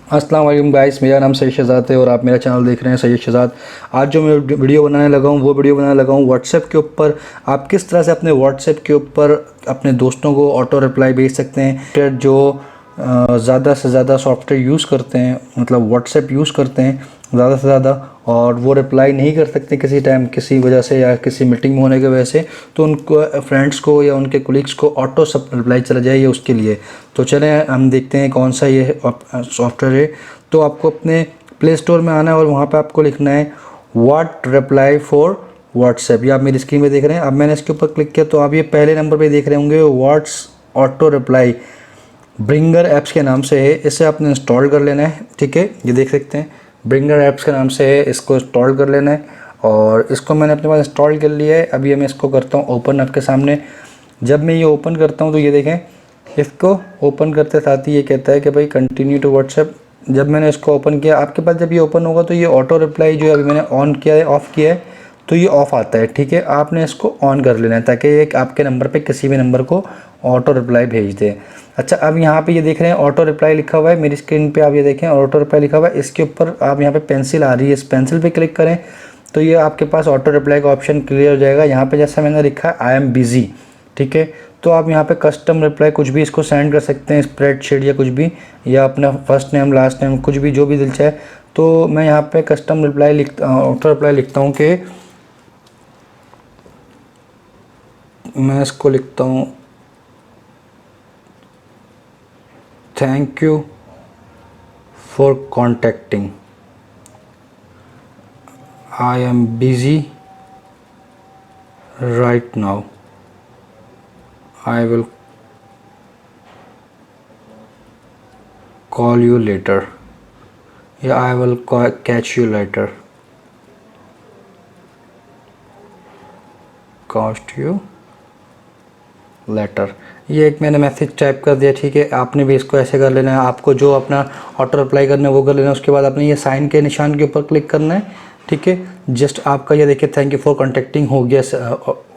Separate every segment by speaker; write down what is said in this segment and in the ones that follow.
Speaker 1: अस्सलाम वालेकुम गाइस, मेरा नाम सैयद शहजाद है और आप मेरा चैनल देख रहे हैं सैयद शहजाद। आज जो मैं वीडियो बनाने लगा हूँ वो वीडियो बनाने लगा हूँ व्हाट्सएप के ऊपर। आप किस तरह से अपने व्हाट्सएप के ऊपर अपने दोस्तों को ऑटो रिप्लाई भेज सकते हैं। जो ज़्यादा से ज़्यादा सॉफ्टवेयर यूज़ करते हैं, मतलब व्हाट्सएप यूज़ करते हैं ज़्यादा से ज़्यादा, और वो रिप्लाई नहीं कर सकते किसी टाइम किसी वजह से या किसी मीटिंग में होने की वजह से, तो उनको फ्रेंड्स को या उनके कोलीग्स को ऑटो सब रिप्लाई चला जाए ये उसके लिए। तो चलें हम देखते हैं कौन सा ये सॉफ्टवेयर है। तो आपको अपने प्ले स्टोर में आना है और वहाँ पे आपको लिखना है व्हाट रिप्लाई फॉर व्हाट्सएप। ये आप मेरी स्क्रीन पे देख रहे हैं। अब मैंने इसके ऊपर क्लिक किया तो आप ये पहले नंबर पे देख रहे होंगे what's auto reply, bringer apps के नाम से है। इसे आपने इंस्टॉल कर लेना है, ठीक है। ये देख सकते हैं ब्रिंगर ऐप्स के नाम से है, इसको इंस्टॉल कर लेना है। और इसको मैंने अपने पास इंस्टॉल कर लिया है। अभी मैं इसको करता हूँ ओपन आपके सामने। जब मैं ये ओपन करता हूँ तो ये देखें, इसको ओपन करते साथ ही ये कहता है कि भाई कंटिन्यू टू व्हाट्सएप। जब मैंने इसको ओपन किया, आपके पास जब ये ओपन होगा तो ये ऑटो रिप्लाई जो अभी मैंने ऑन किया है, ऑफ़ किया है, तो ये ऑफ़ आता है, ठीक है। आपने इसको ऑन कर लेना है ताकि ये आपके नंबर पे किसी भी नंबर को ऑटो रिप्लाई भेज दे। अच्छा, अब यहाँ पे ये देख रहे हैं ऑटो रिप्लाई लिखा हुआ है मेरी स्क्रीन पे, आप ये देखें ऑटो रिप्लाई लिखा हुआ है। इसके ऊपर आप यहाँ पे पेंसिल आ रही है, इस पेंसिल पे क्लिक करें तो ये आपके पास ऑटो रिप्लाई का ऑप्शन क्लियर हो जाएगा। यहाँ पे जैसा मैंने लिखा है आई एम बिज़ी, ठीक है। तो आप यहाँ पे कस्टम रिप्लाई कुछ भी इसको सेंड कर सकते हैं, स्प्रेडशीट या कुछ भी, या अपना फर्स्ट नेम लास्ट नेम कुछ भी जो भी दिल चाहे। तो मैं यहाँ पे कस्टम रिप्लाई ऑटो रिप्लाई लिखता हूँ कि मैं इसको लिखता हूँ thank you for contacting, I am busy right now, I will call you later, या I will catch you later, cost you later. ये एक मैंने मैसेज टाइप कर दिया, ठीक है। आपने भी इसको ऐसे कर लेना है। आपको जो अपना ऑटो रिप्लाई करना है वो कर लेना है। उसके बाद आपने ये साइन के निशान के ऊपर क्लिक करना है, ठीक है। जस्ट आपका ये देखिए थैंक यू फॉर कॉन्टेक्टिंग हो गया,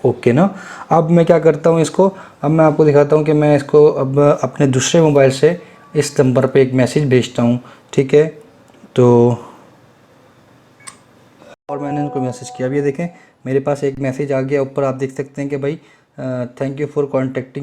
Speaker 1: ओके ना। अब मैं क्या करता हूँ इसको, अब मैं आपको दिखाता हूँ कि मैं इसको अब अपने दूसरे मोबाइल से इस नंबर पर एक मैसेज भेजता हूँ, ठीक है। तो और मैंने उनको मैसेज किया। अब ये देखें मेरे पास एक मैसेज आ गया ऊपर, आप देख सकते हैं कि भाई थैंक यू फॉर कॉन्टेक्टिंग